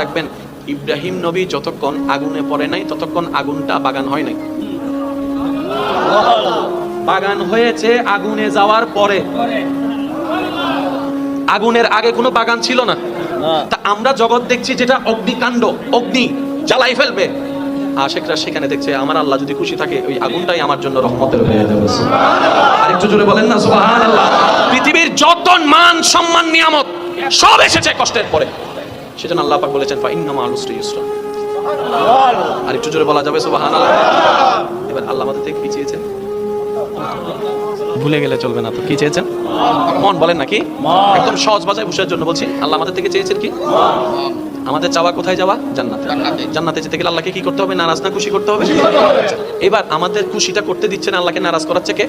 রাখবেন, ইব্রাহিম নবী যতক্ষণ আগুনে পড়ে নাই ততক্ষণ আগুনটা বাগান হয় নাই। বাগান হয়েছে আগুনে যাওয়ার পরে, আগুনের আগে কোনো বাগান ছিল না। তা আমরা জগৎ দেখছি যেটা অগ্নিকাণ্ড, অগ্নি জ্বালাই ফেলবে, আশিকরা সেখানে দেখছে আমার আল্লাহ যদি খুশি থাকে ওই আগুনটাই আমার জন্য রহমতের হয়ে যাবে। আর একটু জোরে বলেন না সুবহানাল্লাহ। পৃথিবীর যত মান সম্মান নিয়ামত সব এসেছে কষ্টের পরে, সেজন্য আল্লাহ পাক বলেছেন ফা ইন্না মা'আল উসরি ইউসরা। আর একটু জোরে বলা যাবে সুবহানাল্লাহ। এবার আল্লাহ আমাদের থেকে কি চেয়েছেন ভুলে গেলে চলবে না তো, কি চেয়েছেন? মন বলেন নাকি? একদম সহজ ভাষায় বুঝার জন্য বলছি, আল্লাহ আমাদের থেকে চেয়েছেন কি? আমাদের চাওয়া কোথায় যাওয়া? জান্নাতে। জান্নাতে যেতে গেলে আল্লাহকে কি করতে হবে? নারাজ না খুশি করতে হবে? এবার আমাদের খুশিটা করতে দিচ্ছে না, আল্লাহকে নারাজ করাচ্ছে কে?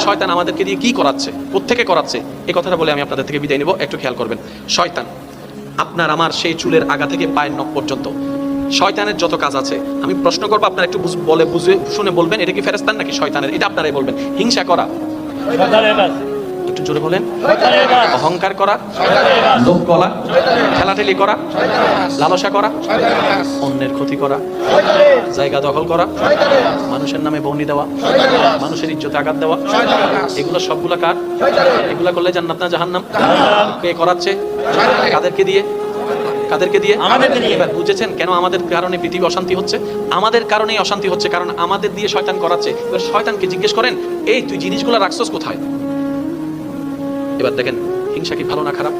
শয়তান আমাদেরকে দিয়ে কি করাচ্ছে, কোত্থেকে করাচ্ছে? এই কথাটা বলে আমি আপনাদের থেকে বিদায় নেব, একটু খেয়াল করবেন। শয়তান আপনার আমার সেই চুলের আগা থেকে পায়ের নখ পর্যন্ত শয়তানের যত কাজ আছে, আমি প্রশ্ন করবো, আপনারা একটু বলে বুঝে শুনে বলবেন এটা কি ফেরেশতার নাকি শয়তানের, এটা আপনারাই বলবেন। হিংসা করা, একটু জোরে বলেন। অহংকার করা, লোভ করা, ঠেলাঠেলি করা, লালসা করা, অন্যের ক্ষতি করা, জায়গা দখল করা, মানুষের নামে বর্ণি দেওয়া, মানুষের ইজ্জতে আঘাত দেওয়া, এগুলো সবগুলা কার? এগুলা করলে জান্নাত না জাহান্নাম? কে করাচ্ছে? কাদেরকে দিয়ে? কাদেরকে দিয়ে? এবার বুঝেছেন কেন আমাদের কারণে পৃথিবী অশান্তি হচ্ছে? আমাদের কারণেই অশান্তি হচ্ছে, কারণ আমাদের দিয়ে শয়তান করাচ্ছে। এবার শয়তানকে জিজ্ঞেস করেন, এই তুই জিনিসগুলো রাখছস কোথায়? এবার দেখেন হিংসা কি ভালো না খারাপ?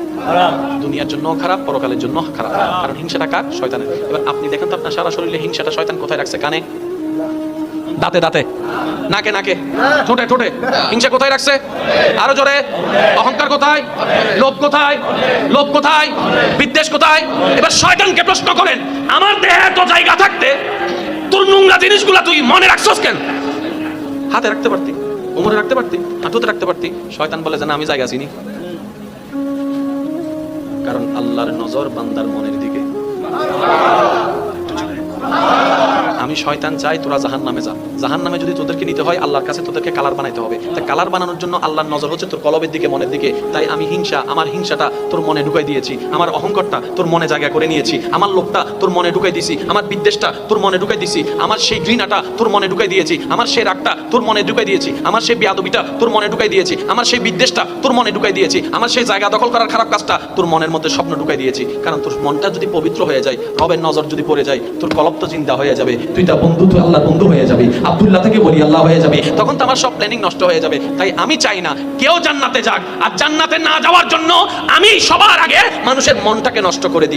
দুনিয়ার জন্য খারাপ, পরকালের জন্য খারাপ, কারণ হিংসাটা কার? শয়তানের। এবার আপনি দেখেন তো আপনার সারা শরীরে হিংসাটা শয়তান কোথায় রাখছে? কানে, দাঁতে দাঁতে, নাকে নাকে, ঠোঁটে ঠোঁটে, হিংসা কোথায় রাখছে? আরো জোরে। অহংকার কোথায়? লোভ কোথায়? লোভ কোথায়? বিদ্বেষ কোথায়? এবার শয়তানকে প্রশ্ন করেন, আমার দেহে এত জায়গা থাকতে তোর নোংরা জিনিসগুলা তুই মনে রাখছস কেন? হাতে রাখতে পারতি, উমরে রাখতে পারতি, হাঁটুতে রাখতে পারতি। শয়তান বলে যে না আমি জায়গা চিনি, কারণ আল্লাহর নজর বান্দার মনের দিকে। আমি শয়তান চাই তোরা জাহান্নামে যা, জাহান্নামে যদি তোদেরকে নিতে হয় আল্লাহর কাছে তোদেরকে কালার বানাইতে হবে। তাই কালার বানানোর জন্য আল্লাহর নজর হচ্ছে তোর কলবের দিকে, মনের দিকে। তাই আমি হিংসা, আমার হিংসাটা তোর মনে ঢুকাই দিয়েছি, আমার অহংকারটা তোর মনে জায়গা করে নিয়েছি, আমার লোভটা তোর মনে ঢুকাই দিয়েছি, আমার বিদ্বেষটা তোর মনে ঢুকাই দিয়েছি, আমার সেই ঘৃণাটা তোর মনে ঢুকাই দিয়েছি, আমার সেই রাগটা তোর মনে ঢুকাই দিয়েছি, আমার সেই বেয়াদবিটা তোর মনে ঢুকাই দিয়েছি, আমার সেই বিদ্বেষটা তোর মনে ঢুকাই দিয়েছি, আমার সেই জায়গা দখল করার খারাপ কাজটা তোর মনের মধ্যে স্বপ্ন ঢুকাই দিয়েছি। কারণ তোর মনটা যদি পবিত্র হয়ে যায়, রবের নজর যদি পড়ে যায়, তোর কলব তো চিন্তা হয়ে যাবে, তুই তা বন্ধু, তুই আল্লাহ বন্ধু হয়ে যাবে, আব্দুল্লাহ থেকে বলি আল্লাহ হয়ে যাবে, তখন তো আমার সব প্ল্যানিং নষ্ট হয়ে যাবে। তাই আমি চাই না কেউ জান্নাতে যাক, আর জান্নাতে না যাওয়ার জন্য আমি সবার আগে মানুষের মনটাকে নষ্ট করে দিই।